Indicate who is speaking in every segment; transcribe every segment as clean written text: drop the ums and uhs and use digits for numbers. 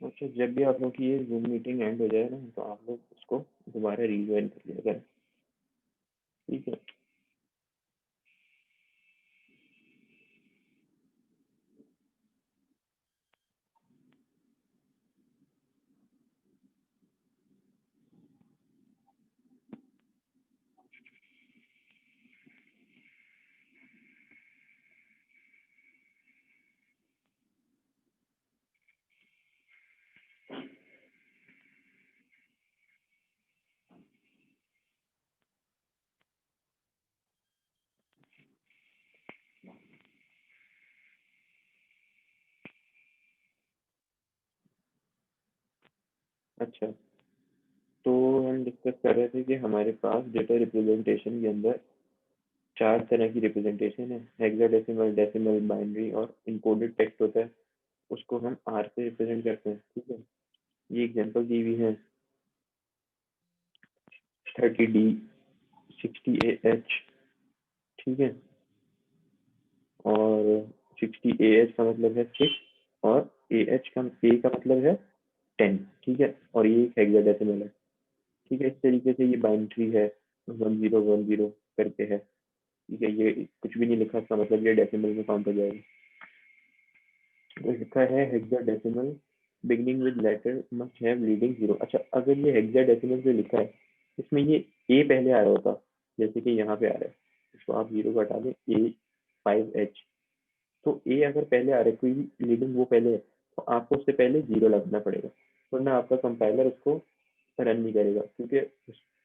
Speaker 1: अच्छा, जब भी आप लोग की ये जूम मीटिंग एंड हो जाए ना, तो आप लोग उसको दोबारा रिज्वाइन कर लिया करें, ठीक है? अच्छा, तो हम डिस्कस कर रहे थे कि हमारे पास डेटा रिप्रेजेंटेशन के अंदर चार तरह की रिप्रेजेंटेशन है, हेक्साडेसिमल, डेसिमल, बाइनरी और इनकोडेड टेक्स्ट होता है। उसको हम आर से रिप्रेजेंट करते हैं, ठीक है? ये एग्जांपल दी हुई है, 30D, 60AH, ठीक है? और 60AH का मतलब है 6, और AH का A का मतलब है 10, ठीक है? और ये एक हेक्साडेसिमल है, ठीक है? इस तरीके से ये बाइनरी है, 1010 करके है, ठीक है? ये कुछ भी नहीं लिखा, इसका मतलब ये डेसिमल में काउंट हो जाएगा। तो लिखा है hexadecimal beginning with letter must have leading zero. अच्छा, अगर ये हेक्साडेसिमल जो लिखा है, इसमें ये ए पहले आ रहा होता, जैसे कि यहाँ पे आ रहा है, इसको आप जीरो को हटा दें, A5H, तो ए अगर पहले आ रहा है, कोई भी लीडिंग वो पहले है, तो आपको उससे पहले जीरो लगाना पड़ेगा, वरना आपका कंपाइलर उसको रन नहीं करेगा, क्योंकि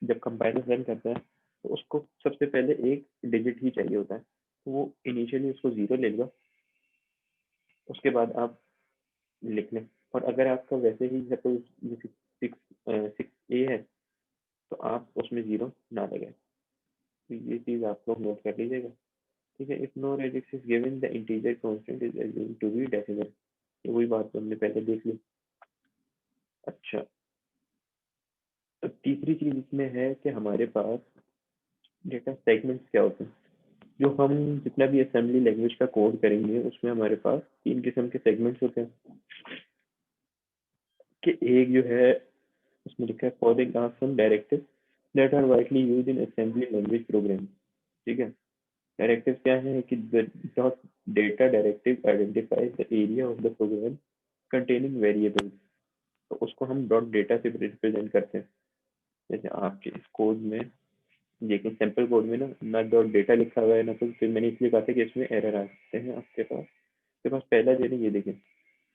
Speaker 1: जब कंपाइलर रन करता है तो उसको सबसे पहले एक डिजिट ही चाहिए होता है, तो वो इनिशियली उसको जीरो ले लेगा, उसके बाद आप लिख लें। और अगर आपका वैसे ही सपोज जैसे सिक्स सिक्स ए है, तो आप उसमें जीरो ना लगाएं, तो ये चीज़ आप लोग नोट कर लीजिएगा, ठीक है? If no radix is given the integer constant is assumed to be decimal. ये वही बात तो हमने पहले देख ली। अच्छा, तो तीसरी चीज इसमें है कि हमारे पास डेटा सेगमेंट्स क्या होते हैं। जो हम जितना भी असेंबली लैंग्वेज का कोड करेंगे, उसमें हमारे पास तीन किस्म के सेगमेंट्स होते हैं, कि एक जो है, उसमें लिखा है for example directive that are widely use in assembly language program, ठीक है? डायरेक्टिव क्या है कि the dot data directive identifies the area of the program containing variables, तो उसको हम डॉट डेटा से रिप्रेजेंट करते हैं। जैसे आपके इस कोड में, लेकिन सैम्पल कोड में ना ना डॉट डेटा लिखा हुआ है ना कुछ, फिर मैंने इसलिए कहा था कि इसमें एरर आ सकते हैं आपके पास पहला जो है, ये देखें,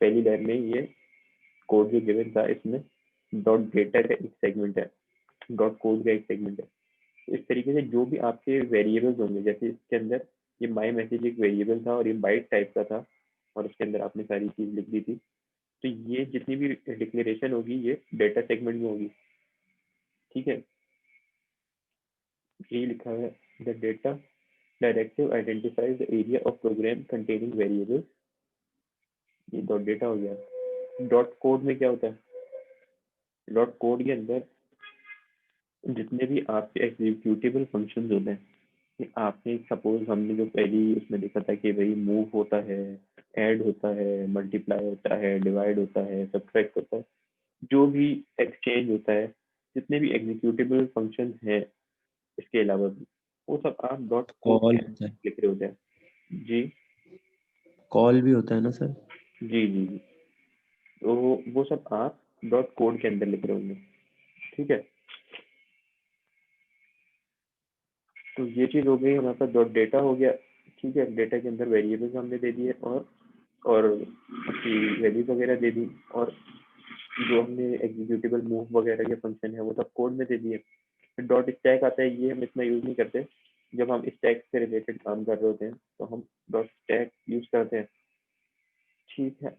Speaker 1: पहली लाइन में ये कोड जो गिवन था, इसमें डॉट डेटा का एक सेगमेंट है, डॉट कोड का एक सेगमेंट है। तो इस तरीके से जो भी आपके वेरिएबल्स होंगे, जैसे इसके अंदर ये माई मैसेज एक वेरिएबल था और ये बाइट टाइप का था, और उसके अंदर आपने सारी चीज लिख दी थी, तो ये जितनी भी डिक्लेरेशन होगी ये डेटा सेगमेंट में होगी, ठीक है? ये लिखा है the data directive identifies the area of program containing variables, ये डॉट डेटा हो गया। डॉट कोड में क्या होता है? डॉट कोड के अंदर जितने भी आपके एग्जीक्यूटेबल फंक्शंस होते हैं, कि आपने सपोज, हमने जो पहली उसमें देखा था कि भाई मूव होता है, ऐड होता है, मल्टीप्लाई होता है, डिवाइड होता है, सब्ट्रैक्ट होता है, जो भी एक्सचेंज होता है, जितने भी एग्जीक्यूटेबल फंक्शंस हैं इसके अलावा भी, वो सब आप डॉट कोड
Speaker 2: कॉल
Speaker 1: के
Speaker 2: होता है,
Speaker 1: अंदर लिख रहे होते हैं। जी
Speaker 2: कॉल भी होता है ना सर?
Speaker 1: जी जी जी, तो वो सब आप डॉट कोड के अंदर लिख रहे होंगे, ठीक है? तो ये चीज़ हो गई, हमारे पास डॉट डेटा हो गया, ठीक है? डेटा के अंदर वेरिएबल्स हमने दे दिए, और उसकी वैल्यूज वगैरह दे दी, और जो हमने एग्जीक्यूटेबल मूव वगैरह के फंक्शन है वो सब कोड में दे दिए। फिर डॉट स्टैक आता है, ये हम इतना यूज़ नहीं करते, जब हम स्टैक से रिलेटेड काम कर रहे होते हैं तो हम डॉट स्टैक यूज़ करते हैं, ठीक है?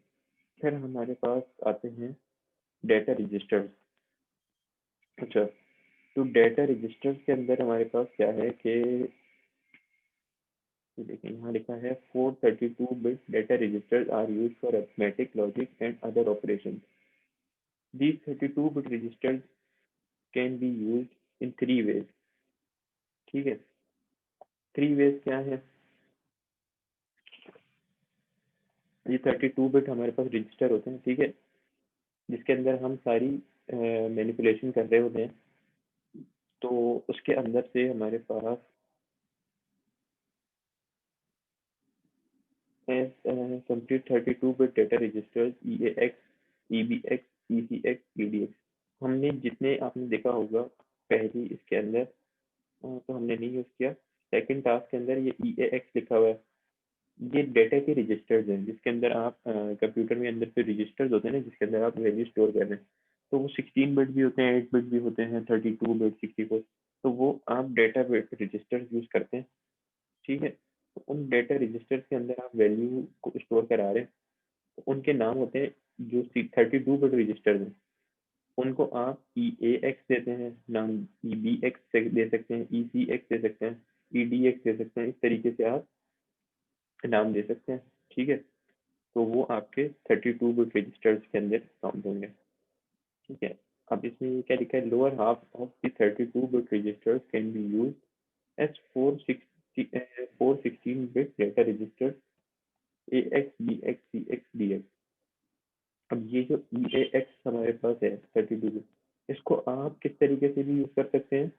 Speaker 1: फिर हमारे पास आते हैं डेटा रजिस्टर्स। अच्छा, तो डेटा रजिस्टर्स के अंदर हमारे पास क्या है कि, ये देखिए यहाँ लिखा है 432 bit data registers are use for arithmetic logic and other operation. These 32 bit registers can be used in three ways, ठीक है? थ्री वेज क्या है? ये 32 बिट हमारे पास रजिस्टर होते हैं, ठीक है? जिसके अंदर हम सारी मैनिपुलेशन कर रहे होते हैं, तो उसके अंदर से हमारे पास complete 32-bit data registers EAX, EBX, ECX, EDX। हमने जितने आपने देखा होगा पहली इसके अंदर तो हमने नहीं यूज किया। सेकंड टास्क के अंदर ये EAX लिखा हुआ है, ये डेटा के रजिस्टर्स हैं जिसके अंदर आप कंप्यूटर में अंदर पे रजिस्टर्स होते हैं ना, जिसके अंदर आप वैल्यू स्टोर कर रहे हैं। तो वो 16 बिट भी होते हैं, 8 बिट भी होते हैं, 32 बिट, 64। तो वो आप डेटा रजिस्टर्स यूज करते हैं, ठीक है। तो उन डेटा रजिस्टर्स के अंदर आप वैल्यू को स्टोर करा रहे हैं, तो उनके नाम होते हैं जो 32 बिट रजिस्टर्स हैं, उनको आप EAX देते हैं नाम, EBX दे सकते हैं, ECX दे सकते हैं, EDX दे सकते हैं। इस तरीके से आप नाम दे सकते हैं, ठीक है। तो वो आपके 32 बिट रजिस्टर्स के अंदर काउंट होंगे, ठीक है। अब इसमें क्या लिखा है, lower half of the 32 bit registers can be use as 416 bit data registers AX, BX, CX, DX। अब ये जो EAX हमारे पास है 32 बिट, इसको आप किस तरीके से भी यूज कर सकते हैं।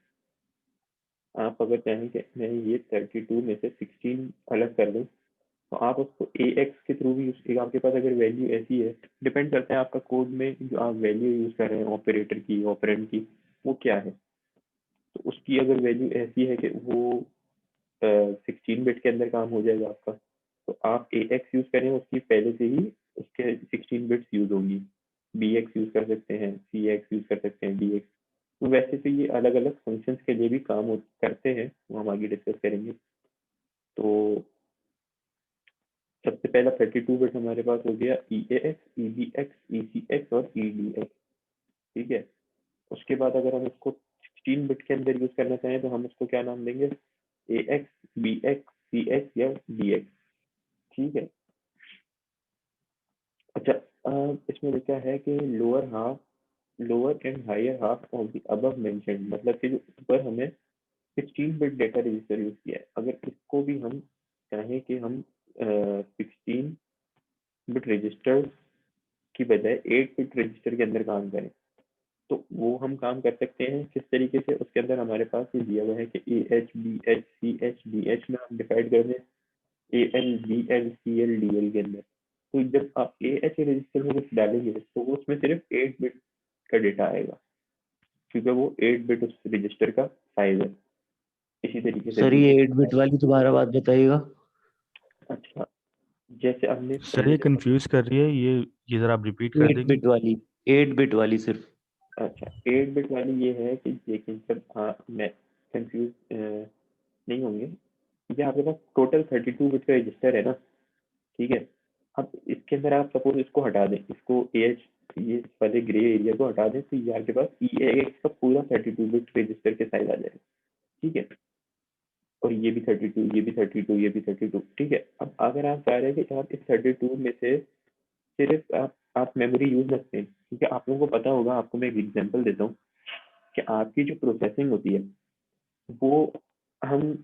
Speaker 1: आप अगर चाहें कि मैं ये 32 में से 16 अलग कर दूं, तो आप उसको AX के थ्रू भी यूज, आपके पास अगर वैल्यू ऐसी है, डिपेंड करता है आपका कोड में जो आप वैल्यू यूज कर रहे हैं ऑपरेटर की, ऑपरेंड की, वो क्या है। तो उसकी अगर वैल्यू ऐसी है कि वो 16 बिट के अंदर काम हो जाएगा आपका, तो आप AX यूज करें, उसकी पहले से ही उसके 16 बिट्स यूज होंगी। BX यूज कर सकते हैं, CX यूज कर सकते हैं, DX। तो वैसे तो ये अलग अलग फंक्शंस के लिए भी काम करते हैं, वो हम आगे डिस्कस करेंगे। तो सबसे पहला 32 बिट हमारे पास हो गया EAX, EBX, ECX और EDX, ठीक है। उसके बाद अगर हम इसको 16 बिट के अंदर यूज करना चाहें तो हम उसको क्या नाम देंगे, AX, BX, CX या DX, ठीक है। अच्छा, इसमें लिखा है कि lower and higher half of the above mentioned, मतलब कि जो ऊपर हमें 16 बिट डेटा रजिस्टर यूज किया है, अगर इसको भी हम चाहें कि हम 16 बिट रजिस्टर की बजाय 8 बिट रजिस्टर के अंदर काम करें, तो वो हम काम कर सकते हैं किस तरीके से। उसके अंदर हमारे पास ये दिया हुआ है कि AH, BH, CH, DH में हम डिवाइड कर दें AL, BL, CL, DL के अंदर। तो जब आप AH रजिस्टर में कुछ डालेंगे तो वो उसमें सिर्फ 8 बिट का डेटा आएगा, क्योंकि वो 8 बिट उस रजिस्टर का साइज है। इसी तरीके से
Speaker 2: सर
Speaker 1: भी
Speaker 2: ये 8 बिट वाली दोबारा बात बताइएगा।
Speaker 1: अच्छा, जैसे हमने
Speaker 3: सर
Speaker 1: पहले
Speaker 3: ये
Speaker 1: देखा।
Speaker 3: कंफ्यूज कर रही है, ये जरा आप रिपीट कर
Speaker 2: 8
Speaker 3: देंगे।
Speaker 2: बिट वाली, 8 बिट वाली सिर्फ।
Speaker 1: अच्छा, 8 बिट वाली ये है कि लेकिन जब मैं कंफ्यूज नहीं होंगे, ये आपके पास टोटल 32 बिट का रजिस्टर है ना, ठीक है। अब इसके अंदर आप सपोज इसको हटा दें, इसको एच, ये वाले ग्रे एरिया को हटा दें, तो ये आपके पास EAX का पूरा 32 बिट रजिस्टर के साइज आ जाएगा, ठीक है। और ये भी 32, ये भी 32, ये भी 32, ठीक है। अब अगर आप चाह रहे हैं कि आप इस 32 में से सिर्फ आप मेमोरी यूज रखते हैं, क्योंकि आप लोगों को पता होगा, आपको मैं एक एग्जांपल देता हूँ कि आपकी जो प्रोसेसिंग होती है वो हम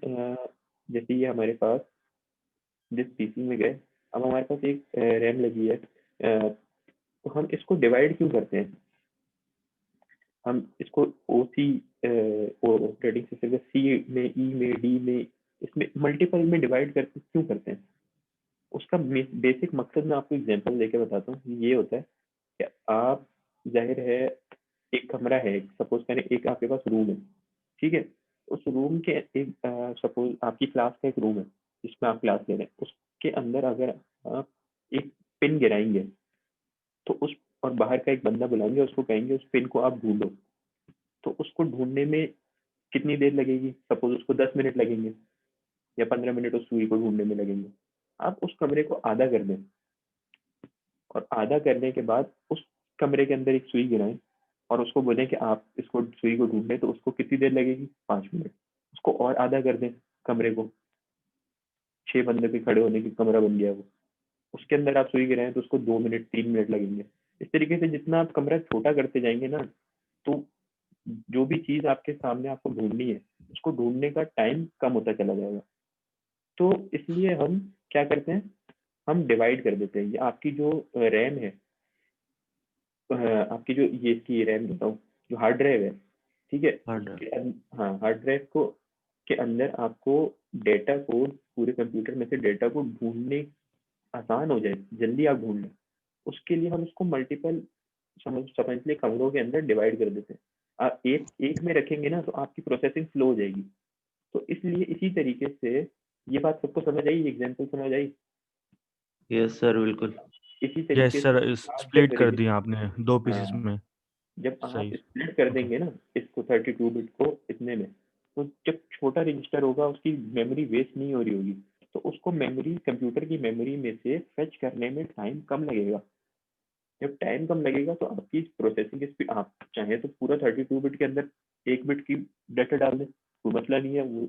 Speaker 1: जैसे ये हमारे पास जिस पीसी में गए, अब हमारे पास एक रैम लगी है, तो हम इसको डिवाइड क्यों करते हैं, हम इसको ओसी ऑपरेटिंग सिस्टम में सी में, ई में, डी में, इसमें मल्टीपल में डिवाइड करते क्यों करते हैं। उसका बेसिक मकसद मैं आपको एग्जांपल देके बताता हूँ। ये होता है कि आप, जाहिर है, एक कमरा है, सपोज करें एक आपके पास रूम है, ठीक है। उस रूम के एक सपोज आपकी क्लास का एक रूम है जिसमें आप क्लास ले रहे हैं, उसके अंदर अगर आप एक पिन गिराएंगे तो उस, और बाहर का एक बंदा बुलाएंगे, उसको कहेंगे उस पिन को आप ढूंढो, तो उसको ढूंढने में कितनी देर लगेगी, सपोज उसको 10 मिनट लगेंगे या 15 मिनट उस सुई को ढूंढने में लगेंगे। आप उस कमरे को आधा कर दें, और आधा करने के बाद उस कमरे के अंदर एक सुई गिराएं और उसको बोलें कि आप इसको सुई को ढूंढें, तो उसको कितनी देर लगेगी, 5 मिनट। उसको और आधा कर दें कमरे को, 6 बंदे के खड़े होने की कमरा बन गया वो, उसके अंदर आप सुई गिराएं तो उसको 2 मिनट, 3 मिनट लगेंगे। इस तरीके से जितना आप कमरा छोटा करते जाएंगे ना, तो जो भी चीज आपके सामने आपको ढूंढनी है, उसको ढूंढने का टाइम कम होता चला जाएगा। तो इसलिए हम क्या करते हैं, हम डिवाइड कर देते हैं। ये आपकी जो रैम है, आपकी जो ये इसकी रैम बताऊँ, जो हार्ड ड्राइव है, ठीक है,
Speaker 2: हार्ड
Speaker 1: हाँ, हार्ड ड्राइव को के अंदर आपको डेटा को, पूरे कंप्यूटर में से डेटा को ढूंढने आसान हो जाए, जल्दी आप ढूंढ लें, उसके लिए हम उसको मल्टीपल समझ ले कमरों के अंदर डिवाइड कर देते हैं। आप एक एक में रखेंगे ना तो आपकी प्रोसेसिंग स्लो हो जाएगी। तो इसलिए इसी तरीके से ये बात सबको समझ आई, एग्जाम्पल समझ आई।
Speaker 2: यस सर, बिल्कुल।
Speaker 1: इसी
Speaker 3: यस
Speaker 1: तरीके से
Speaker 3: सर,
Speaker 1: आप जब
Speaker 3: स्प्लिट कर दिया आपने 2 पीसेस
Speaker 1: हाँ,
Speaker 3: में।
Speaker 1: जब आप
Speaker 3: सही।
Speaker 1: स्प्लिट कर
Speaker 3: ओके।
Speaker 1: देंगे ना इसको 32 बिट को इतने में, तो जब छोटा रजिस्टर होगा उसकी मेमोरी वेस्ट नहीं हो रही होगी, तो उसको मेमोरी, कंप्यूटर की मेमोरी में से फेच करने में टाइम कम लगेगा। जब टाइम कम लगेगा तो आपकी प्रोसेसिंग स्पीड, आप चाहे तो पूरा 32 बिट के अंदर 1 बिट की डाटा डाल दें, कोई मसला नहीं है, वो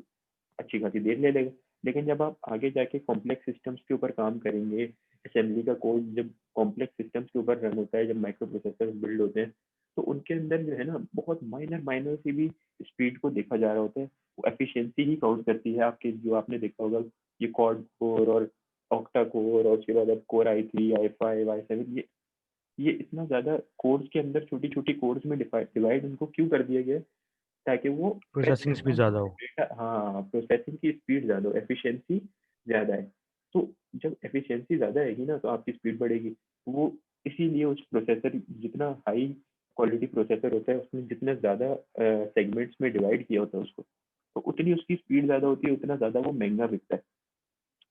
Speaker 1: अच्छी खासी देर ले लेगा। लेकिन जब आप आगे जाके कॉम्प्लेक्स सिस्टम्स के ऊपर काम करेंगे, असेंबली का कोड जब कॉम्प्लेक्स सिस्टम्स के ऊपर रन होता है, जब माइक्रो प्रोसेसर बिल्ड होते हैं, तो उनके अंदर जो है ना बहुत माइनर माइनर सी भी स्पीड को देखा जा रहा होता है। वो एफिशिएंसी ही काउंट करती है आपके, जो आपने देखा होगा ये क्वाड कोर और ऑक्टा कोर, और उसके बाद अब कोर i3 i5 i7, ये इतना ज़्यादा कोर्स के अंदर छोटी छोटी कोर्स में डिवाइड उनको क्यों कर दिया गया है, ताकि वो फेच
Speaker 3: प्रोसेसिंग
Speaker 1: करना
Speaker 3: स्पीड ज़्यादा हो।
Speaker 1: डेटा, हाँ, प्रोसेसिंग की स्पीड ज़्यादा हो, एफिशिएंसी ज़्यादा है। तो जब एफिशिएंसी ज़्यादा आएगी ना तो आपकी स्पीड बढ़ेगी। वो इसीलिए उस प्रोसेसर, जितना हाई क्वालिटी प्रोसेसर होता है उसमें जितना ज़्यादा सेगमेंट्स में डिवाइड किया होता है उसको, तो उतनी उसकी स्पीड ज़्यादा होती है, उतना ज़्यादा वो महंगा बिकता है,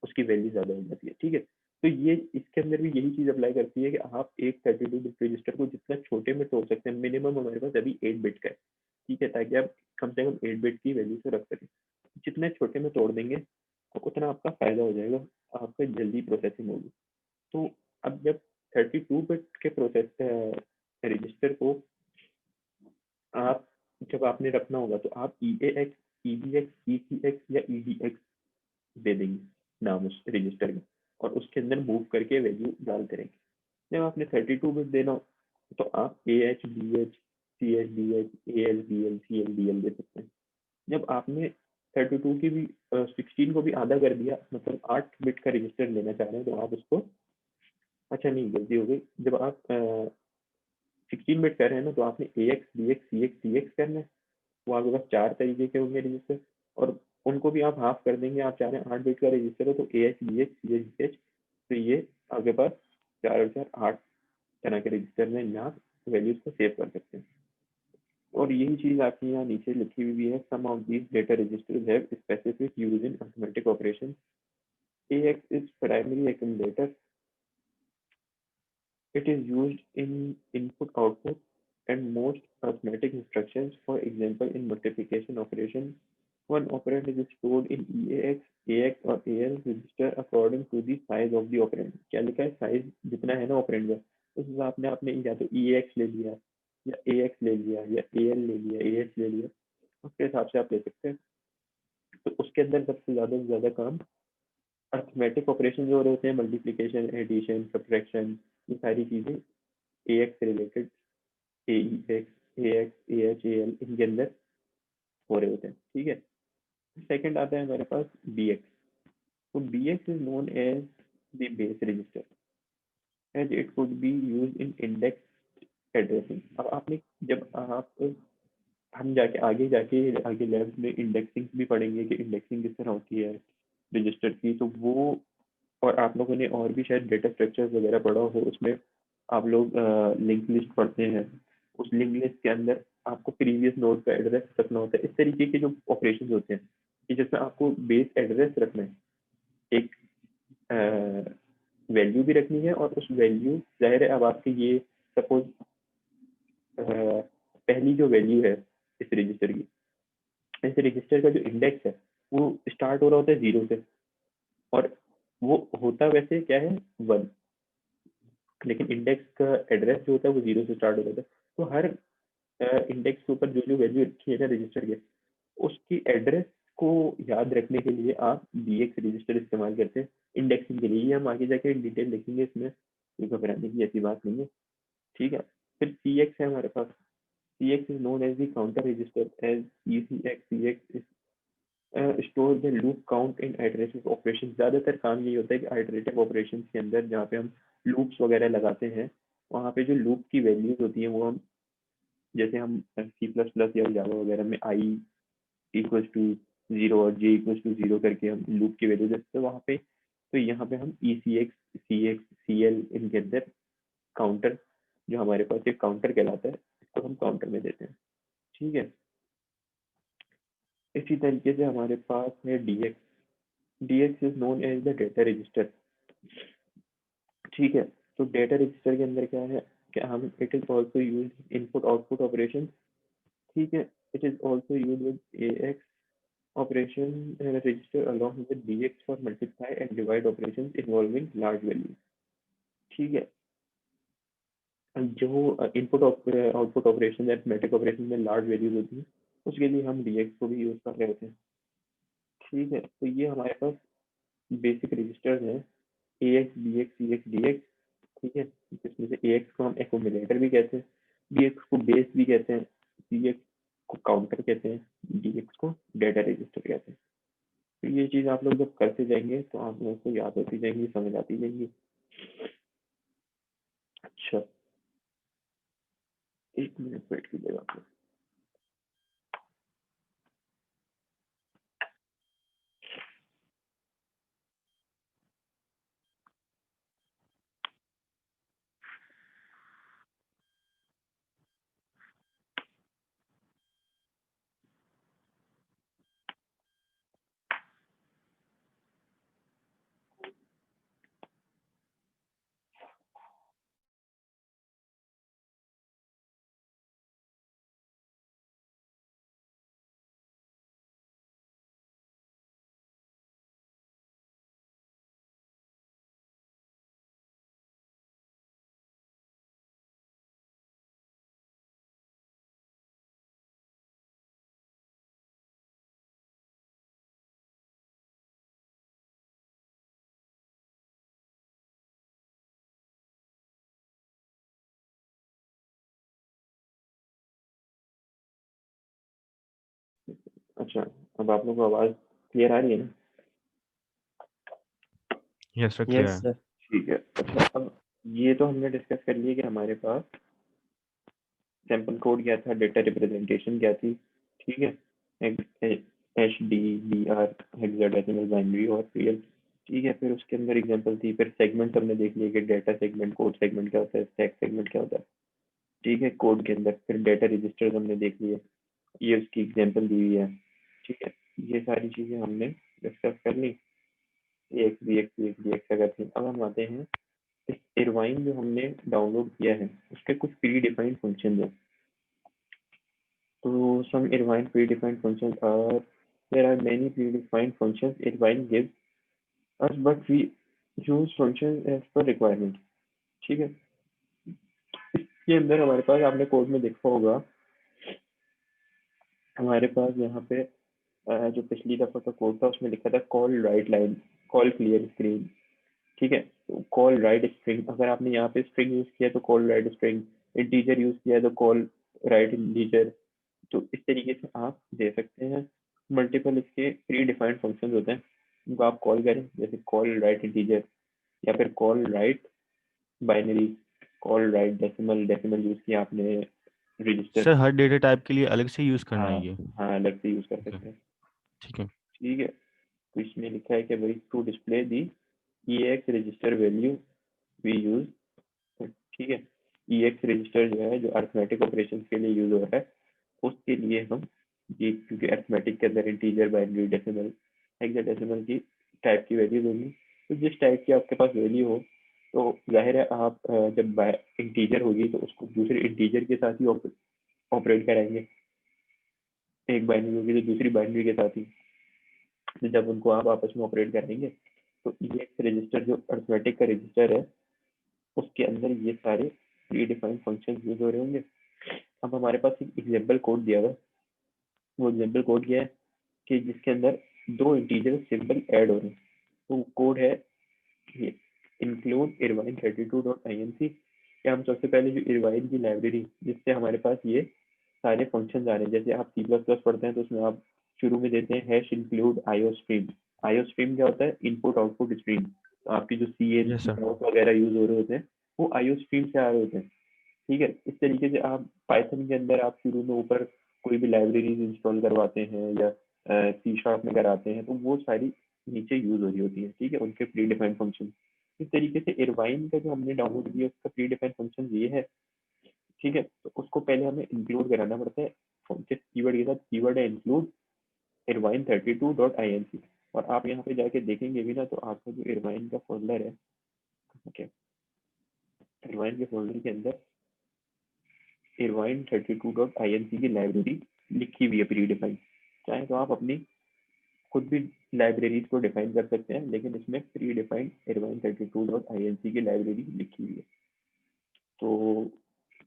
Speaker 1: उसकी वैल्यू ज़्यादा हो जाती है, ठीक है। तो ये इसके अंदर भी यही चीज़ अप्लाई करती है कि आप एक 32 बिट रजिस्टर को जितना छोटे में तोड़ सकते हैं, मिनिमम हमारे पास अभी 8 बिट का है, ठीक है, ताकि आप कम से कम 8 बिट की वैल्यू से रख सकें। जितने छोटे में तोड़ देंगे तो उतना आपका फ़ायदा हो जाएगा, आपका जल्दी प्रोसेसिंग होगी। तो अब जब 32 बिट के रजिस्टर को आप, जब आपने रखना होगा तो आप EAX, EBX, ECX या EDX दे देंगे नाम उस रजिस्टर में, और उसके अंदर मूव करके वैल्यू डालते रहेंगे। जब आपने 32 बिट देना हो तो आप AH, BH, CH, DH, AL, BL, CL, DL दे सकते हैं। जब आपने 32 की भी 16 को भी आधा कर दिया, मतलब 8 बिट का रजिस्टर लेना चाह रहे हैं, तो आप उसको, अच्छा नहीं, गलती हो गई, जब आप 16 बिट कर रहे हैं ना तो आपने AX, BX, CX, DX करना है। वो आपके पास 4 तरीके के होंगे रजिस्टर, और उनको भी आप हाफ कर देंगे। आप चाह रहे हैं 8 बिट का रजिस्टर हो तो AH, BH, CH, DH, तो ये आपके पास 4 और 4 8 तरह के रजिस्टर में यहाँ वैल्यूज को सेव कर सकते हैं। और यही चीज आपकी यहाँ नीचे लिखी हुई भी है, some of these data registers have specific use in arithmetic operation. AX is primary accumulator. It is used in input-output and most arithmetic instructions. For example, in multiplication operation, one operand is stored in EAX, AX और AL register according to the size of the operand. क्या लिखा है, size जितना है ना operand का, उस हिसाब में आपने या तो EAX ले लिया, या AX ले लिया, या AL ले लिया, AH ले लिया, उसके हिसाब से आप ले सकते हैं। तो उसके अंदर सबसे ज़्यादा से ज़्यादा काम अर्थमेटिक ऑपरेशन जो हो रहे होते हैं, मल्टीप्लिकेशन, एडिशन, सब्ट्रैक्शन, ये सारी चीज़ें AX से related, AEX, AX, AH, AL इनके अंदर हो रहे होते हैं, ठीक है। सेकंड आता है हमारे पास BX। तो BX is known as the base register as it could be use in index addressing. अब आपने, जब आप, हम जाके आगे लैब्स में इंडेक्सिंग भी पढ़ेंगे कि इंडेक्सिंग किस तरह होती है रजिस्टर की, तो वो, और आप लोगों ने और भी शायद डेटा स्ट्रक्चर्स वगैरह पढ़ा हो, उसमें आप लोग लिंक लिस्ट पढ़ते हैं, उस लिंक लिस्ट के अंदर आपको प्रीवियस नोड का एड्रेस रखना होता है। इस तरीके के जो ऑपरेशन होते हैं कि जिसमें आपको बेस एड्रेस रखना है, एक वैल्यू भी रखनी है, और उस वैल्यू, जाहिर है अब आपके ये सपोज पहली जो वैल्यू है इस रजिस्टर की, इस रजिस्टर का जो इंडेक्स है वो स्टार्ट हो रहा होता है 0 से, और वो होता वैसे क्या है 1, लेकिन इंडेक्स का एड्रेस जो होता है वो 0 से स्टार्ट हो जाता है। तो हर इंडेक्स के ऊपर जो जो वैल्यू रखी है ना रजिस्टर के, उसकी एड्रेस को याद रखने के लिए आप BX रजिस्टर इस्तेमाल करते हैं इंडेक्सिंग के लिए। ये हम आगे जाके डिटेल देखेंगे, इसमें कोई घबराने की ऐसी बात नहीं है, ठीक है। फिर CX है हमारे पास। CX is known as the counter register as ECX। CX store the loop count in iterative operation. ज़्यादातर काम यही होता है कि आइटरेटिव ऑपरेशन के अंदर जहाँ पे हम लूप्स वगैरह लगाते हैं, वहाँ पे जो लूप की वैल्यूज होती हैं वो हम, जैसे हम C++ या जावा वगैरह में i इक्वल्स टू 0 और j इक्वल्स टू 0 करके हम लूप की वैल्यू देते हैं वहाँ पे, तो यहाँ पे हम ECX, CX, CL इनके अंदर काउंटर, जो हमारे पास एक काउंटर कहलाता है, इसको हम काउंटर में देते हैं। ठीक है, इसी तरीके से हमारे पास है DX is known as the data register. ठीक है, तो डेटा रजिस्टर के अंदर क्या है, क्या हम, it is also use input output operation. ठीक है, it is also use with AX operation register along with DX for multiply and divide operations involving large values। ठीक है, जो input output operation arithmetic operation में large values होती है उसके लिए हम DX को भी यूज कर रहे होते हैं। ठीक है, तो ये हमारे पास बेसिक रजिस्टर्स हैं, AX, BX, CX, DX। ठीक है, जिसमें से AX को हम एक्यूमुलेटर भी कहते हैं, BX को बेस भी कहते हैं, CX को काउंटर कहते हैं, DX को डेटा रजिस्टर कहते हैं। तो ये चीज आप लोग जब करते जाएंगे तो आप लोगों को याद होती जाएंगी, समझ आती जाएंगी। अच्छा, एक मिनट वेट कीजिएगा आप लोग। अच्छा, अब आप लोग को आवाज क्लियर आ रही है ना?
Speaker 3: यस सर,
Speaker 2: Yes,
Speaker 3: क्लियर है।
Speaker 2: sir.
Speaker 1: ठीक है, अच्छा, अब ये तो हमने डिस्कस कर लिया कि हमारे पास सैंपल कोड क्या था, डेटा रिप्रेजेंटेशन क्या थी। ठीक है, HDDR, हेक्साडेसिमल, बाइनरी और रियल। ठीक है, फिर उसके अंदर एग्जांपल थी, फिर सेगमेंट हमने देख लिया कि डेटा सेगमेंट, कोड सेगमेंट क्या होता है, स्टैक सेगमेंट क्या होता है। ठीक है, कोड के अंदर फिर डेटा रजिस्टर्स हमने देख लिए, ये उसकी एग्जांपल दी हुई है। ठीक है, ये सारी चीजें हमने डिस्कस कर ली, एक भी एक अगर थी। अब हम आते हैं इस इरवाइन जो हमने डाउनलोड किया है उसके कुछ प्री डिफाइंड फंक्शन है। तो some Irvine predefined functions are, there are many predefined functions Irvine gives us, but we use functions as per requirement। ठीक है, इसके अंदर हमारे पास, आपने कोड में देखा होगा, हमारे पास यहाँ पे जो पिछली दफा का कोड था उसमें लिखा था call right line, call clear screen. ठीक है, तो कॉल राइट स्ट्रिंग, अगर आपने यहाँ पे स्ट्रिंग यूज किया तो call right string, integer use किया तो कॉल राइट इंटीजर। तो इस तरीके से आप दे सकते हैं। मल्टीपल इसके प्री डिफाइंड फंक्शन होते हैं, उनको आप कॉल करें, जैसे कॉल राइट इंटीजर, या फिर call right binary, call right decimal, decimal use किया आपने रजिस्टर।
Speaker 3: सर हर डेटा टाइप के लिए अलग से यूज करना
Speaker 1: हाँ,
Speaker 3: है ये?
Speaker 1: हाँ, अलग से यूज कर
Speaker 3: ओके,
Speaker 1: सकते हैं।
Speaker 3: ठीक है।
Speaker 1: ठीक है, तो इसमें लिखा है कि भाई to display the EX register value we use. ठीक है, EX रजिस्टर जो है, जो अर्थमेटिक ऑपरेशन के लिए यूज हो रहा है, उसके लिए हम ये, क्योंकि अर्थमेटिक के अंदर इंटीजर, बाइनरी, डेसिमल, हेक्साडेसिमल की टाइप की वैल्यूज होगी, तो जिस टाइप की आपके पास वैल्यू हो, तो जाहिर है आप जब इंटीजर होगी तो उसको दूसरे इंटीजर के साथ ही ऑपरेट कराएंगे, एक बाइनरी होगी तो दूसरी बाइनरी के साथ ही, तो जब उनको आप आपस में ऑपरेट कराएंगे तो ये रजिस्टर जो अर्थमेटिक का रजिस्टर है उसके अंदर ये सारे प्री डिफाइंड फंक्शन यूज हो रहे होंगे। अब हमारे पास एक एग्जाम्पल कोड दिया हुआ है, वो एग्जाम्पल कोड क्या है कि जिसके अंदर दो इंटीजर सिंबल ऐड हो रहे हैं। तो कोड है ये, इंक्लूड इरवाइन 32.inc। कि हम सबसे पहले जो इरवाइन की लाइब्रेरी जिससे हमारे पास ये सारे फंक्शन आ रहे हैं, जैसे आप C++ पढ़ते हैं तो उसमें आप शुरू में देते हैं hash include IO stream. IO stream क्या होता है, इनपुट आउटपुट स्ट्रीम। तो आपकी जो सी एन
Speaker 3: यस सर।
Speaker 1: वगैरह यूज हो रहे होते हैं वो आईओ स्ट्रीम से आ रहे होते हैं, ठीक है। इस तरीके से आप पाइथन के अंदर आप शुरू में ऊपर कोई भी लाइब्रेरीज इंस्टॉल करवाते हैं या सी शार्प में कराते हैं, तो वो सारी नीचे यूज हो रही होती है, ठीक है, उनके प्री डिफाइंड फंक्शन। इस तरीके से इरवाइन का जो हमने डाउनलोड किया उसका प्री डिफाइंड फंक्शन ये है, ठीक है। तो उसको पहले हमें इंक्लूड कराना पड़ता है किस कीवर्ड के साथ, कीवर्ड है इंक्लूड irvine32.inc। और आप यहाँ पे जाके देखेंगे भी ना, तो आपका जो इरवाइन का फोल्डर है, ओके, इरवाइन के फोल्डर के अंदर irvine32.inc की लाइब्रेरी लिखी हुई है प्री डिफाइंड। चाहे तो आप अपनी खुद भी लाइब्रेरीज को डिफाइन कर सकते हैं, लेकिन इसमें प्री डिफाइंड irvine32.inc की लाइब्रेरी लिखी हुई है। तो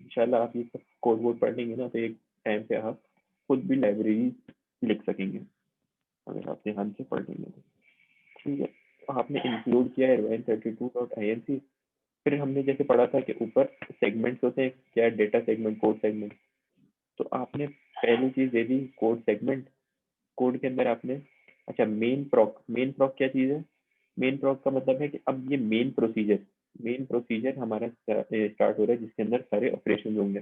Speaker 1: इंशाल्लाह आप ये सब कोड वोड पढ़ लेंगे ना, तो एक टाइम पे आप खुद भी लाइब्रेरी लिख सकेंगे अगर आप ध्यान से पढ़ लेंगे तो, ठीक है। तो आपने इंक्लूड किया irvine32.inc। फिर हमने जैसे पढ़ा था कि ऊपर सेगमेंट्स होते हैं, क्या डेटा सेगमेंट, कोड सेगमेंट। तो आपने पहली चीज दे दी कोड सेगमेंट। कोड के अंदर आपने, अच्छा, मेन प्रॉक क्या चीज है? मेन प्रॉक का मतलब है कि अब ये मेन प्रोसीजर हमारा स्टार्ट हो रहा है, जिसके अंदर सारे ऑपरेशन होंगे।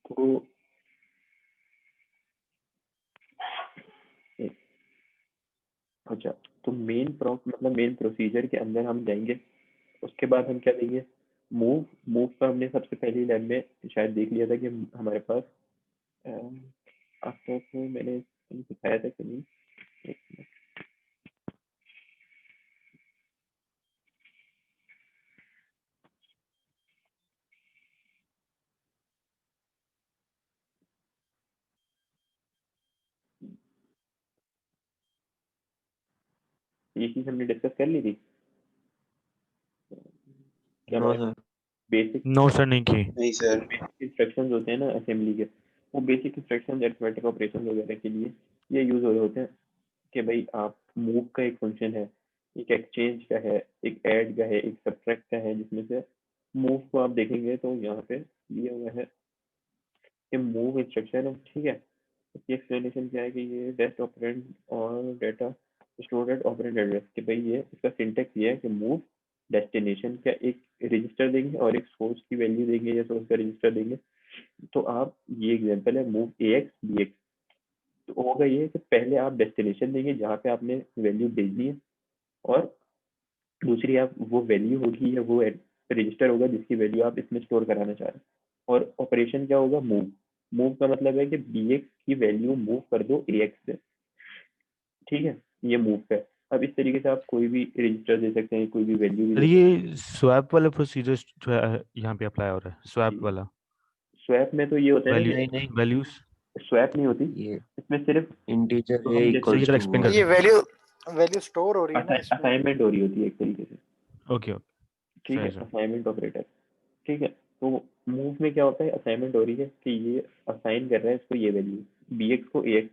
Speaker 1: तो अच्छा, तो मेन प्रॉक मतलब मेन प्रोसीजर के अंदर हम जाएंगे। उसके बाद हम क्या देंगे? मूव। मूव का हमने सबसे पहली लाइन में शायद देख लिया था कि हमारे पास आफ्टर को मैंने दिखाया था कि नहीं, एक मिनट। ये चीज हमने डिस्कस कर ली थी क्या?
Speaker 2: No sir.
Speaker 1: Basic
Speaker 3: no sir, नहीं की।
Speaker 4: नहीं सर।
Speaker 1: बेसिक इंस्ट्रक्शंस होते हैं ना असेंबली के, वो बेसिक इंस्ट्रक्शंस अरिथमेटिक ऑपरेशन वगैरह के लिए ये यूज हो रहे होते हैं कि भाई आप मूव का एक फंक्शन है, एक एक्सचेंज का है, एक ऐड का है, एक सब्ट्रैक्ट का है, जिसमें से मूव को आप देखेंगे तो यहाँ पे दिया हुआ है कि मूव इंस्ट्रक्शन है, ठीक है। इसकी एक्सप्लेनेशन क्या है कि ये डेस्ट ऑपरेंड और data stored at operand address, कि भाई ये इसका सिंटेक्स ये है कि मूव डेस्टिनेशन का एक रजिस्टर देंगे और एक सोर्स की वैल्यू देंगे या सोर्स का रजिस्टर देंगे। तो आप, ये एग्जांपल है मूव ax bx। तो होगा ये कि पहले आप डेस्टिनेशन देंगे जहाँ पे आपने वैल्यू भेजनी है, और दूसरी आप वो वैल्यू होगी या वो रजिस्टर होगा जिसकी वैल्यू आप इसमें स्टोर कराना चाह रहे हैं। और ऑपरेशन क्या होगा? मूव। मूव का मतलब है कि bx की वैल्यू मूव कर दो ax से, ठीक है। ये मूव है। अब इस तरीके से आप कोई भी रजिस्टर दे सकते हैं, कोई भी वैल्यू भी
Speaker 3: सर
Speaker 1: दे सकते
Speaker 3: ये स्वैप वाला प्रोसीजर जो है यहाँ पे अप्लाई हो रहा है, स्वैप
Speaker 1: हैं।
Speaker 3: वाला
Speaker 1: स्वैप में तो ये होता है ना
Speaker 3: वैल्यू,
Speaker 2: नहीं नहीं,
Speaker 3: वैल्यूज।
Speaker 1: कि स्वैप नहीं होती
Speaker 2: ये
Speaker 1: इसमें, सिर्फ
Speaker 2: इंटीजर
Speaker 1: तो
Speaker 2: ए
Speaker 1: हम
Speaker 3: सर
Speaker 1: जैसे
Speaker 3: ये
Speaker 2: इक्वल्स
Speaker 3: जरा
Speaker 2: टू
Speaker 3: एक्सप्लेन
Speaker 2: वो
Speaker 3: कर
Speaker 4: ये
Speaker 3: दें।
Speaker 4: वैल्यू स्टोर हो रही है ना इसमें।
Speaker 1: असाइनमेंट हो रही होती है एक तरीके से,
Speaker 3: ओके ओके,
Speaker 1: ठीक है,
Speaker 3: सही सर।
Speaker 1: असाइनमेंट ऑपरेटर, ठीक है। तो मूव में क्या होता है? असाइनमेंट हो रही है कि ये असाइन कर रहा है इसको ये वैल्यू, bx को ax।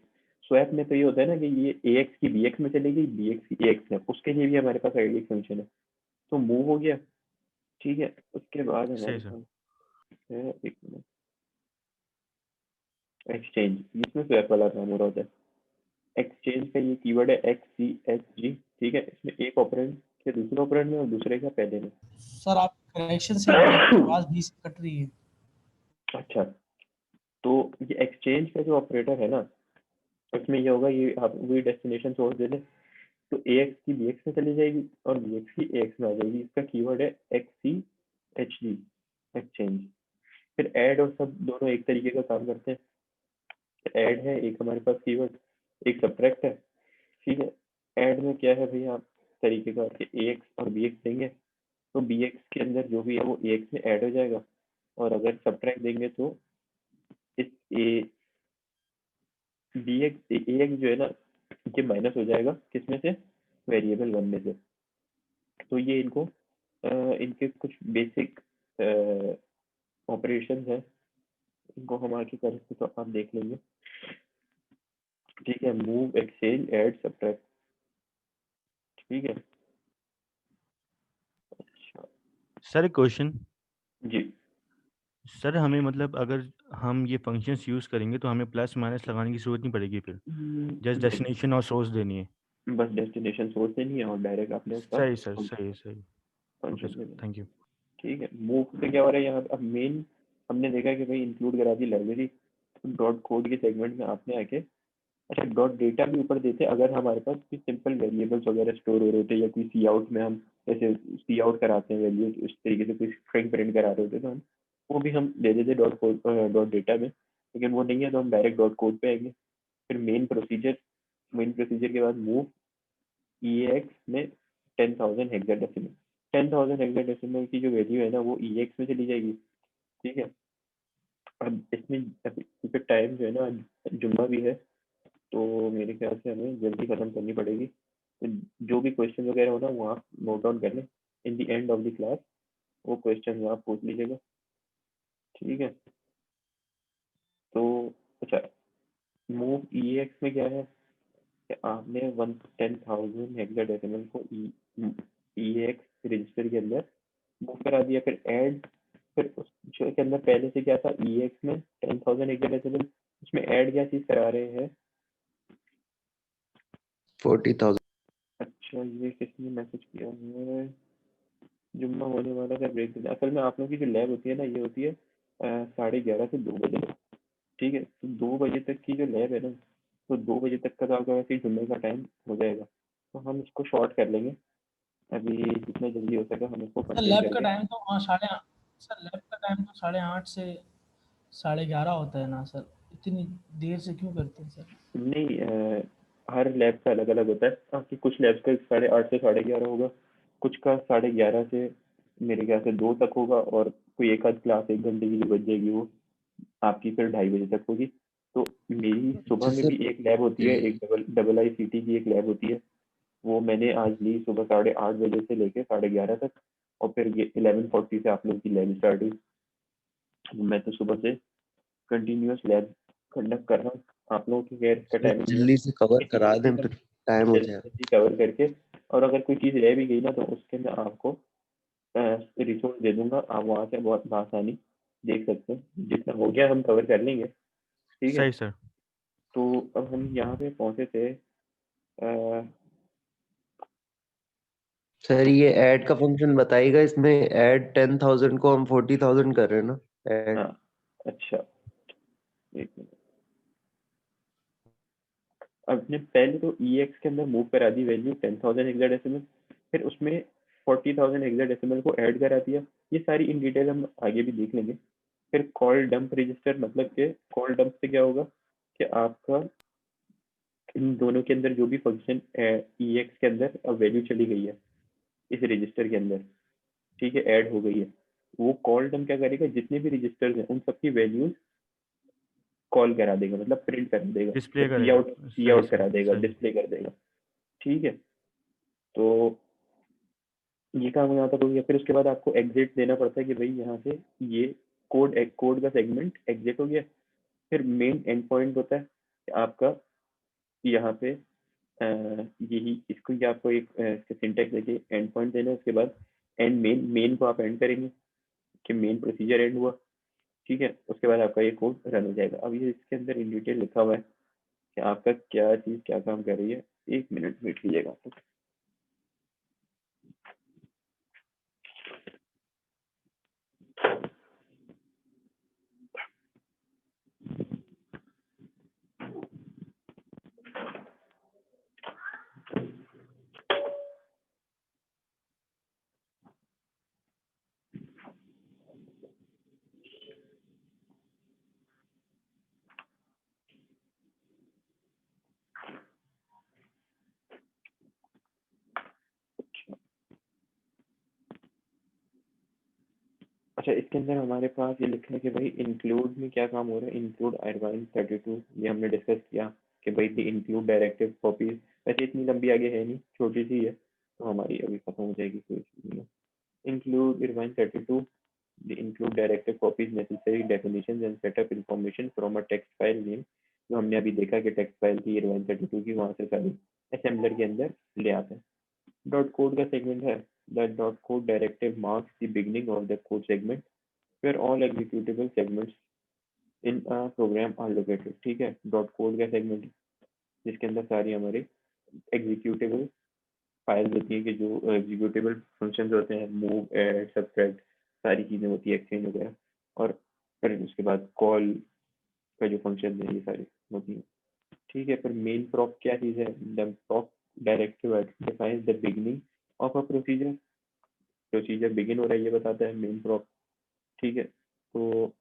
Speaker 1: स्वैप में तो ये होता है ना कि ये ax की bx में चलेगी, bx की ax में, उसके लिए भी हमारे पास आईडी फंक्शन है। तो मूव हो गया, ठीक है। उसके बाद हमारे
Speaker 3: सही सर।
Speaker 1: पास है, एक मिनट, एक्सचेंज। इसमें स्वैप वाला काम हो रहा होता है। एक्सचेंज का ये कीवर्ड है XCHG, ठीक है। इसमें एक ऑपरेंड के दूसरे ऑपरेंड में और दूसरे का पहले में।
Speaker 5: सर आप कनेक्शन से हटिए, आपकी आवाज बीच से कट रही है।
Speaker 1: अच्छा, तो ये एक्सचेंज का जो ऑपरेटर है ना, इसमें ये होगा, ये आप वही डेस्टिनेशन सोर्स दे दें, तो ax की bx में चली जाएगी और bx की ax में आ जाएगी। इसका कीवर्ड है XCHG, एक्सचेंज। फिर ऐड और सब दोनों एक तरीके का काम करते हैं। ऐड है एक हमारे पास कीवर्ड, एक सब्ट्रैक्ट है, ठीक है। ऐड में क्या है भैया, आप तरीके का कि ax और bx देंगे तो bx के अंदर जो भी है वो ax में ऐड हो जाएगा, और अगर सब्ट्रैक्ट देंगे तो इस bx ax जो है ना, ये माइनस हो जाएगा किसमें से? वेरिएबल 1 में से। तो ये इनके कुछ बेसिक ऑपरेशन है, इनको हम आगे करते तो आप देख लेंगे, ठीक है। मूव, एक्सचेंज, ऐड, सब्ट्रैक्ट, ठीक है। अच्छा
Speaker 3: सर एक क्वेश्चन।
Speaker 1: जी,
Speaker 3: सर हमें मतलब अगर हम ये फंक्शंस यूज करेंगे तो हमें प्लस माइनस लगाने की जरूरत नहीं पड़ेगी, फिर जस्ट
Speaker 1: नहीं,
Speaker 3: डेस्टिनेशन और सोर्स देनी है।
Speaker 1: बस डेस्टिनेशन सोर्स से नहीं है और डायरेक्ट आपने उसका
Speaker 3: सही सर, सही सही। Okay sir, thank you.
Speaker 1: ठीक है। मूव से क्या हो रहा है यहाँ पे, अब मेन हमने देखा कि भाई इंक्लूड करा दी लाइब्रेरी, डॉट कोड के सेगमेंट में आपने आके अच्छा डॉट डेटा भी ऊपर देते अगर हमारे पास कोई सिंपल वेरिएबल्स वगैरह स्टोर हो रहे थे या कोई सी आउट में हम जैसे सी आउट कराते हैं वैल्यू उस तरीके से कोई स्ट्रिंग प्रिंट करा रहे होते तो हम वो भी हम दे देते डॉट कोड डॉट डेटा में, लेकिन वो नहीं है तो हम डायरेक्ट डॉट कोड पे आएंगे। फिर मेन प्रोसीजर के बाद मूव EAX में 10,000 हेक्साडेसिमल 10,000 हेक्साडेसिमल की जो वैल्यू है ना वो EAX में चली जाएगी। ठीक है। अब इसमें क्योंकि टाइम जो है ना जुम्मा भी है तो मेरे ख्याल से हमें जल्दी खत्म करनी पड़ेगी। तो जो भी क्वेश्चन वगैरह हो ना वो आप नोट डाउन कर लें, in the end of the class वो क्वेश्चन आप पूछ लीजिएगा। ठीक है। तो अच्छा मूव EAX में क्या है कि आपने 10,000 हेक्साडेसिमल को EAX रजिस्टर के अंदर मूव करा दिया। फिर ऐड फिर उस जो के अंदर पहले से क्या था EAX में 10,000 हेक्साडेसिमल उसमें ऐड क्या चीज करा रहे हैं
Speaker 2: 40,000।
Speaker 1: अच्छा ये किसने मैसेज किया है जुम्मा होने वाला था ब्रेक देना। असल में आप लोगों की जो लैब होती है ना ये होती है 11:30 से 2 बजे तक। ठीक है। तो 2 बजे तक की जो लैब है ना तो 2 बजे तक का तो आपका वैसे ही जुम्मे का टाइम हो जाएगा तो हम इसको शॉर्ट कर लेंगे। अभी जितना जल्दी हो सके हम इसको
Speaker 5: सर
Speaker 1: कंप्लीट
Speaker 5: लैब का
Speaker 1: करके
Speaker 5: टाइम तो हाँ 8:30 सर लैब का टाइम तो 8:30 से 11:30 होता है ना सर, इतनी देर से क्यों करते हैं सर?
Speaker 1: नहीं हर लैब का अलग अलग होता है। आपकी कुछ लैब्स का 8:30 से 11:30 होगा, कुछ का 11:30 से मेरे ख्याल से 2 तक होगा और कोई एक आध क्लास 1 घंटे की जो बच जाएगी वो आपकी फिर 2:30 बजे तक होगी। तो मेरी सुबह
Speaker 2: अच्छा
Speaker 1: में
Speaker 2: सर,
Speaker 1: भी एक लैब होती है, एक डबल ICT की एक लैब होती है, वो मैंने आज ली सुबह 8:30 बजे से लेके 11:30 तक और फिर ये 11:40 से आप लोगों की लैब स्टार्ट हुई। मैं तो सुबह से कंटिन्यूअस लैब कंडक्ट कर रहा हूँ। आप लोगों की खैर का
Speaker 2: सर
Speaker 1: टाइमिंग नहीं है,
Speaker 2: जल्दी से कवर
Speaker 1: इसी
Speaker 2: करा
Speaker 1: इसी
Speaker 2: दें,
Speaker 1: हम
Speaker 2: फिर टाइम हो
Speaker 1: जल्दी
Speaker 2: जाएगा।
Speaker 1: जल्दी कवर करके और अगर कोई चीज़ रह भी गई ना तो उसके मैं आपको रिसोर्स दे दूंगा, आप वहाँ से बहुत आसानी देख सकते हैं। जितना हो गया हम कवर कर लेंगे। ठीक है।
Speaker 3: सही सर।
Speaker 1: तो अब हम यहाँ पे पहुँचे थे
Speaker 2: सर ये ऐड का फंक्शन बताइएगा, इसमें ऐड 10,000 को हम 40,000 कर रहे हैं ना ऐड।
Speaker 1: हाँ अच्छा एक मिनट। आपने पहले तो EX के अंदर मूव करा दी वैल्यू 10,000 हेक्साडेसिमल, फिर उसमें 40,000 हेक्साडेसिमल को ऐड करा दिया। ये सारी इन डिटेल हम आगे भी देख लेंगे। फिर कॉल डंप रजिस्टर मतलब कि कॉल डंप से क्या होगा कि आपका इन दोनों के अंदर जो भी फंक्शन EX के अंदर अब वैल्यू चली गई है इस रजिस्टर के अंदर, ठीक है, ऐड हो गई है, वो कॉल डंप क्या करेगा जितने भी रजिस्टर्स हैं उन सबकी वैल्यूज कॉल करा देगा, मतलब प्रिंट कर देगा,
Speaker 3: डिस्प्ले
Speaker 1: सी
Speaker 3: करेगा।
Speaker 1: आउट सी
Speaker 3: सही
Speaker 1: आउट
Speaker 3: सही
Speaker 1: करा देगा,
Speaker 3: सही।
Speaker 1: डिस्प्ले कर देगा। ठीक है। तो ये काम यहाँ तक हो गया। फिर उसके बाद आपको एग्जिट देना पड़ता है कि भाई यहाँ से ये कोड का सेगमेंट एग्जिट हो गया। फिर मेन एंड पॉइंट होता है कि आपका यहाँ पे यही इसको ये आपको एक इसका सिंटैक्स देखिए एंड पॉइंट देना है। उसके बाद एंड मेन को आप एंड करेंगे कि मेन प्रोसीजर एंड हुआ। ठीक है। उसके बाद आपका ये कोड रन हो जाएगा। अब ये इसके अंदर इन डिटेल लिखा हुआ है कि आपका क्या चीज़ क्या काम कर रही है। 1 मिनट वेट कीजिएगा। अच्छा इसके अंदर हमारे पास ये लिखा है कि भाई इंक्लूड में क्या काम हो रहा है। इंक्लूड अरवाइन 32 ये हमने डिस्कस किया कि भाई दी इंक्लूड डायरेक्टिव कॉपीज, वैसे इतनी लंबी आगे है नहीं, छोटी सी है तो हमारी अभी खत्म हो जाएगी, कोई चीज़ नहीं है। Include Irvine 32 the include directive copies necessary definitions and setup information from a text file name, जो हमने अभी देखा कि टेक्स्ट फाइल थी अरवाइन 32 की, वहां से सारी असेंबलर के अंदर ले आते हैं। डॉट कोड का सेगमेंट है the dot code directive marks the beginning of the code segment where all executable segments in a program are located। ठीक है। डॉट कोड का सेगमेंट जिसके अंदर सारी हमारी एग्जीक्यूटेबल फाइल्स होती हैं कि जो एग्जीक्यूटेबल फंक्शंस होते हैं, मूव, ऐड, सब्ट्रैक्ट, सारी चीज़ें होती है, एक्सचेंज वगैरह, और फिर उसके बाद कॉल का जो फंक्शन है ये सारी होती हैं। ठीक है, पर मेन प्रॉप क्या चीज़ है? The prop directive defines the beginning of a procedure. Procedure begin हो रहा है ये बताता है मेन प्रॉप। ठीक है, तो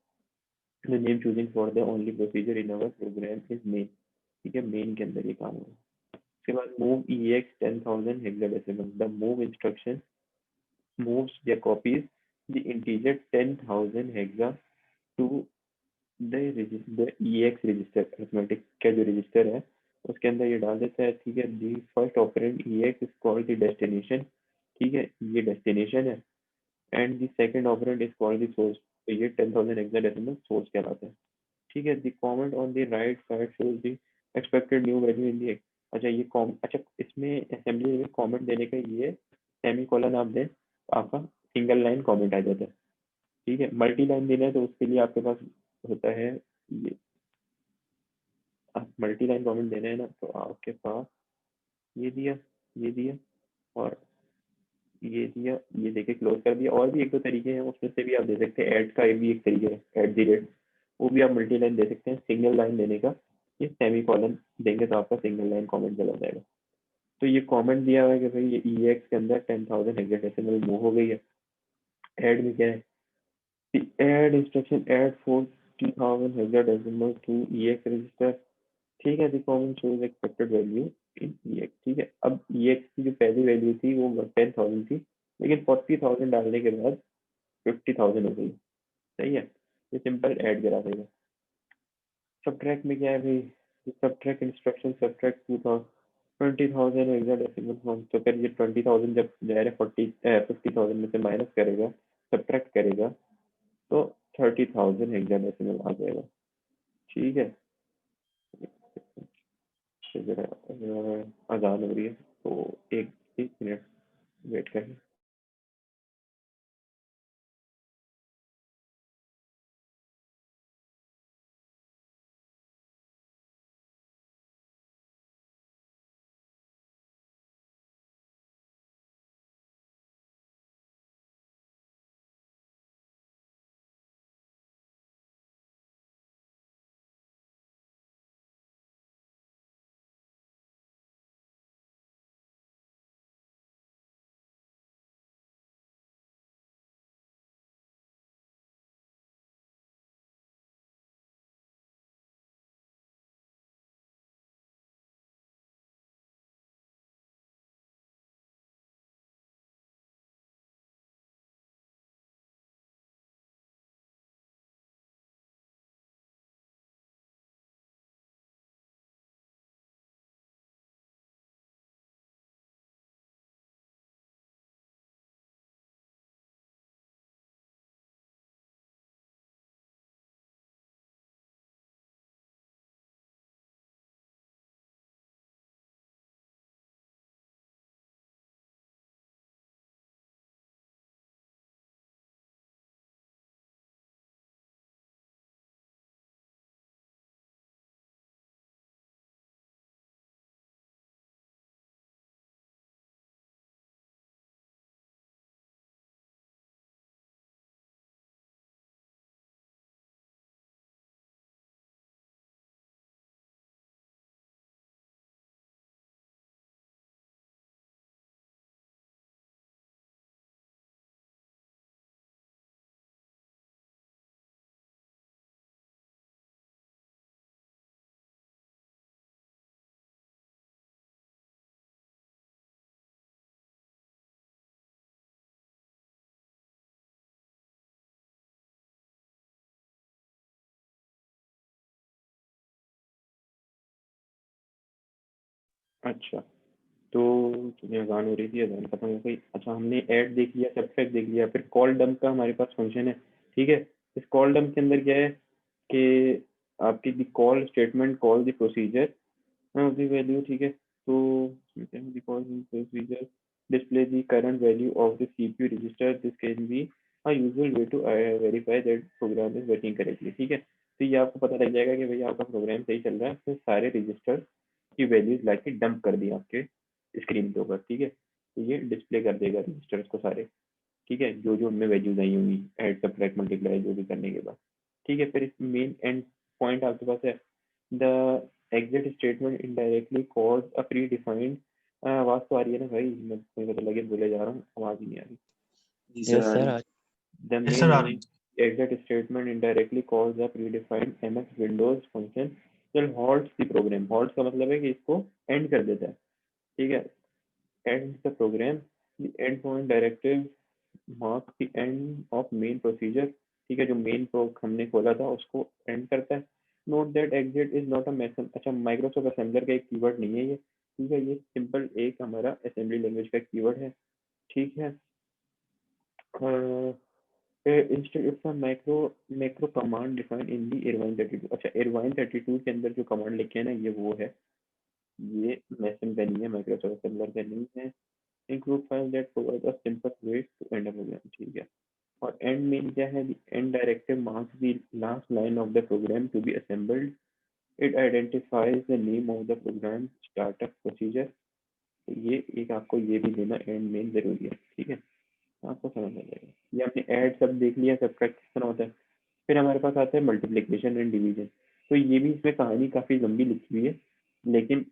Speaker 1: the name choosing for the only procedure in our program is main. ठीक है, मेन के अंदर ये काम होगा। उसके बाद move EX 10,000 hexadecimal. The move instruction moves या copies the integer 10,000 hexa to the EX register। Arithmetic का जो रजिस्टर है उसके अंदर ये डाल देता है। ठीक है, the first operand EX is called the destination. ठीक है, ये डेस्टिनेशन है, and the second operand is called the source. तो ये 10,000 हेक्साडेसिमल सोर्स कहलाता है। ठीक है, the comment on the right side shows the expected new value in the. अच्छा ये अच्छा इसमें असेंबली में कमेंट देने का ये सेमीकोलन आप दें, आपका सिंगल लाइन कमेंट आ जाता है। ठीक है, मल्टी लाइन देना है तो उसके लिए आपके पास होता है ये, आप मल्टी लाइन कमेंट देना है ना तो आपके पास ये दिया, ये दिया और ये दिया, ये देके क्लोज कर दिया। और भी एक दो तरीके हैं, उसमें से भी आप दे सकते हैं। ऐड का भी एक तरीका है, ऐट दी रेट, वो भी आप मल्टी लाइन दे सकते हैं। सिंगल लाइन देने का ये सेमी कॉलन देंगे तो आपका सिंगल लाइन कमेंट चला जाएगा। तो ये कमेंट दिया हुआ है कि भाई ये EX के अंदर 10,000 हेक्साडेसिमल मूव हो गई है। ऐड में क्या है? The add instruction add 40,000 hexadecimal to EX register। ठीक है, the comment shows expected value in EX। ठीक है, अब EX की जो पहली वैल्यू थी वो 10,000 थी, लेकिन 40,000 डालने के बाद 50,000 हो गई। सही है, ये सिंपल ऐड करा देगा। सब्ट्रैक्ट में क्या है भाई? Subtract instruction subtract 20,000 hexadecimal from. तो फिर ये 20,000 जब जाहिर है 50,000 में से माइनस करेगा, सब्ट्रैक्ट करेगा, तो 30,000 हेक्साडेसिमल आ जाएगा। ठीक है, तो जरा अजान हो रही है तो एक मिनट वेट करें। अच्छा, तो तुम्हें अजान हो रही थी, अजान खत्म हो गई। अच्छा, हमने ऐड देख लिया, सब्ट्रैक्ट देख लिया, फिर कॉल डंप का हमारे पास फंक्शन है। ठीक है, इस कॉल डंप के अंदर क्या है कि आपकी दी call statement call the procedure of the value। ठीक है, तो the call procedure display the current value of the CPU register। this can be a usual way to verify that program is working correctly। ठीक है, तो ये आपको पता लग जाएगा कि भाई आपका प्रोग्राम सही चल रहा है। तो सारे रजिस्टर की वैल्यूज लाके डंप कर दी आपके स्क्रीन के ऊपर। ठीक है, तो ये डिस्प्ले कर देगा रजिस्टर्स को सारे, ठीक है, जो जो उनमें वैल्यूज आई होंगी ऐड सब्ट्रैक्ट मल्टीप्लाई जो भी करने के बाद, ठीक है। फिर इस मेन एंड पॉइंट आपके पास है the exit statement indirectly cause a pre defined, आवाज तो आ रही है ना भाई, मैं मुझे पता लगे बोले जा रहा हूँ, आवाज ही नहीं आ रही।
Speaker 2: Yes sir.
Speaker 1: The
Speaker 3: Yes, sir,
Speaker 1: main
Speaker 3: आ रही
Speaker 1: exit statement indirectly calls a predefined MS Windows function that halts the program. Halts का मतलब है कि इसको end कर देता है, ठीक है। Ends the program. The endpoint directive marks the end of main procedure, ठीक है, जो main pro हमने खोला था उसको end करता है। Note that exit is not a method, अच्छा माइक्रोसॉफ्ट असेंबलर का एक कीवर्ड नहीं है ये, ठीक है, ये सिंपल एक हमारा असेंबली लैंग्वेज का कीवर्ड है, ठीक है। Instead it's a macro command define in the Irvine 32। अच्छा इरवाइन 32 के अंदर जो कमांड लिखे हैं ना ये वो है, ये मैसन का नहीं है, माइक्रोसॉफ्ट असेंबलर का नहीं है। Include file that provide a simple way to end a program, ठीक है। और एंड मेन क्या है, the end directive marks the last line of the program to be assembled, it identifies the name of the program startup procedure. ये एक आपको ये भी देना एंड मेन जरूरी है, ठीक है, आपको समझ आ जाएगा। ये हमने ऐड सब देख लिया, सब्ट्रैक्ट किस तरह होता है। फिर हमारे पास आता है मल्टीप्लिकेशन एंड डिवीजन, तो ये भी इसमें कहानी काफ़ी लंबी लिखी हुई है, लेकिन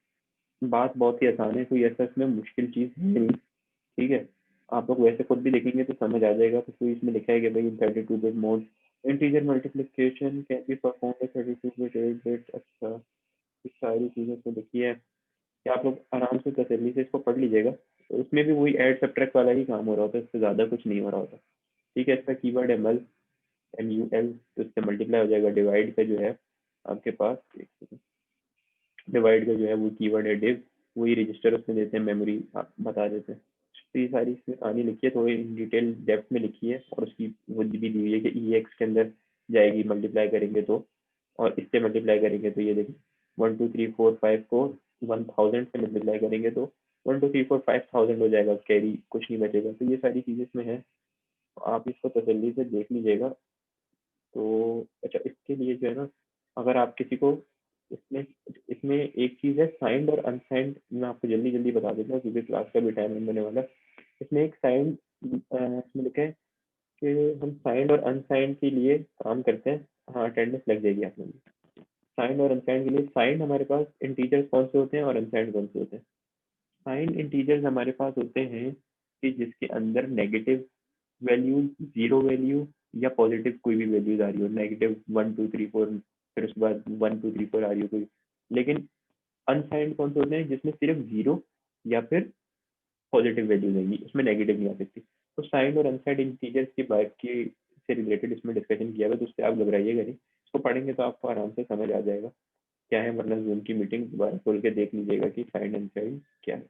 Speaker 1: बात बहुत ही आसान है, कोई ऐसा इसमें मुश्किल चीज़ है नहीं, ठीक है। आप लोग वैसे खुद भी देखेंगे तो समझ आ जाएगा। तो कोई इसमें लिखा है कि भाई 32 bit mode integer multiplication can be perform 32 bit 8 bit. अच्छा इस सारी चीज़ें तो लिखी है कि आप लोग आराम से तसल्ली से इसको पढ़ लीजिएगा। तो उसमें भी वही ऐड सब्ट्रैक्ट वाला ही काम हो रहा होता है, इससे ज़्यादा कुछ नहीं हो रहा होता, ठीक है। इसका कीवर्ड है मल, MUL, तो इससे मल्टीप्लाई हो जाएगा। डिवाइड का जो है आपके पास, डिवाइड का जो है वो कीवर्ड है डिव, वही रजिस्टर उसमें देते हैं, मेमोरी आप बता देते हैं। तो ये सारी इसमें कहानी लिखी है, थोड़ी इन डिटेल डेप्थ में लिखी है, और उसकी वो भी दी हुई है कि EX के अंदर जाएगी मल्टीप्लाई करेंगे तो, और इससे मल्टीप्लाई करेंगे तो ये देखिए 1 2 3 4 5 को 1000 से मल्टीप्लाई करेंगे तो 1 2 3 4 5000 हो जाएगा, कैरी कुछ नहीं बचेगा। तो ये सारी चीज़ें इसमें है, आप इसको तसल्ली से देख लीजिएगा। तो अच्छा इसके लिए जो है ना, अगर आप किसी को इसमें इसमें एक चीज़ है साइंड और अनसाइंड, मैं आपको जल्दी जल्दी बता देता हूँ क्योंकि क्लास का भी टाइम होने वाला है। इसमें एक साइंड इसमें लिखा है कि हम साइंड और अनसाइंड के लिए काम करते हैं। हाँ अटेंडेंस लग जाएगी आप लोगों की। साइंड और अनसाइंड के लिए, साइंड हमारे पास इंटीजर्स कौन से होते हैं और अनसाइंड कौन से होते हैं। साइंड इंटीजर्स हमारे पास होते हैं कि जिसके अंदर नेगेटिव वैल्यू, जीरो वैल्यू या पॉजिटिव कोई भी वैल्यूज आ रही हो, नेगेटिव 1 2 3 4, फिर उसके बाद 1 2 3 4 आ रही हो कोई। लेकिन अनसाइंड कौन से होते हैं, जिसमें सिर्फ जीरो या फिर पॉजिटिव वैल्यूज आएंगी, उसमें नेगेटिव नहीं आ सकती। तो साइंड और अनसाइंड इंटीजर्स की बात की से रिलेटेड इसमें डिस्कशन किया हुआ, तो उससे आप घबराइएगा नहीं, इसको पढ़ेंगे तो आपको आराम से समझ आ जाएगा क्या है। वरना जूम की मीटिंग दोबारा खोल के देख लीजिएगा कि साइंड अनसाइंड क्या है,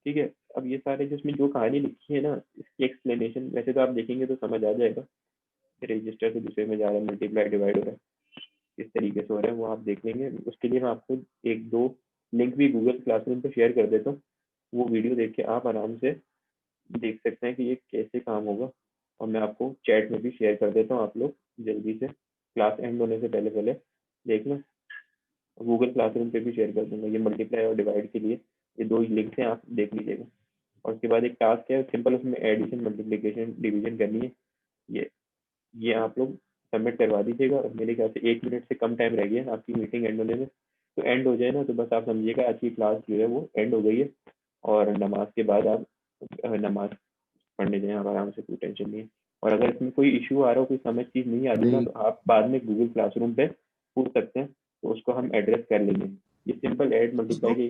Speaker 1: ठीक है। अब ये सारे जिसमें जो कहानी लिखी है ना, इसकी एक्सप्लेनेशन वैसे तो आप देखेंगे तो समझ आ जाएगा, रजिस्टर से दूसरे में जा रहा है, मल्टीप्लाई डिवाइड हो रहा है, किस तरीके से हो रहा है वो आप देख लेंगे। उसके लिए मैं आपको एक दो लिंक भी गूगल क्लासरूम पे शेयर कर देता हूँ, वो वीडियो देख के आप आराम से देख सकते हैं कि ये कैसे काम होगा। और मैं आपको चैट में भी शेयर कर देता हूँ, आप लोग जल्दी से क्लास एंड होने से पहले पहले देख लें। गूगल क्लासरूम पे भी शेयर कर दूंगा ये मल्टीप्लाई और डिवाइड के लिए, ये दो लिंक हैं, आप देख लीजिएगा। और उसके बाद एक टास्क है सिंपल, उसमें एडिशन मल्टीप्लिकेशन डिवीजन करनी है। ये आप लोग सबमिट करवा दीजिएगा। और मेरे ख्याल से 1 मिनट से कम टाइम रह गया आपकी मीटिंग एंड होने में, तो एंड हो जाए ना तो बस आप समझिएगा आज की क्लास जो है वो एंड हो गई है। और नमाज के बाद आप नमाज पढ़ने जाएं, आप आराम से, कोई टेंशन नहीं है। और अगर इसमें कोई इशू आ रहा हो, कोई समझ चीज़ नहीं आती ना, तो आप बाद में गूगल क्लासरूम पे पूछ सकते हैं, तो उसको हम एड्रेस कर लेंगे। ये सिंपल ऐड मल्टीप्लाई की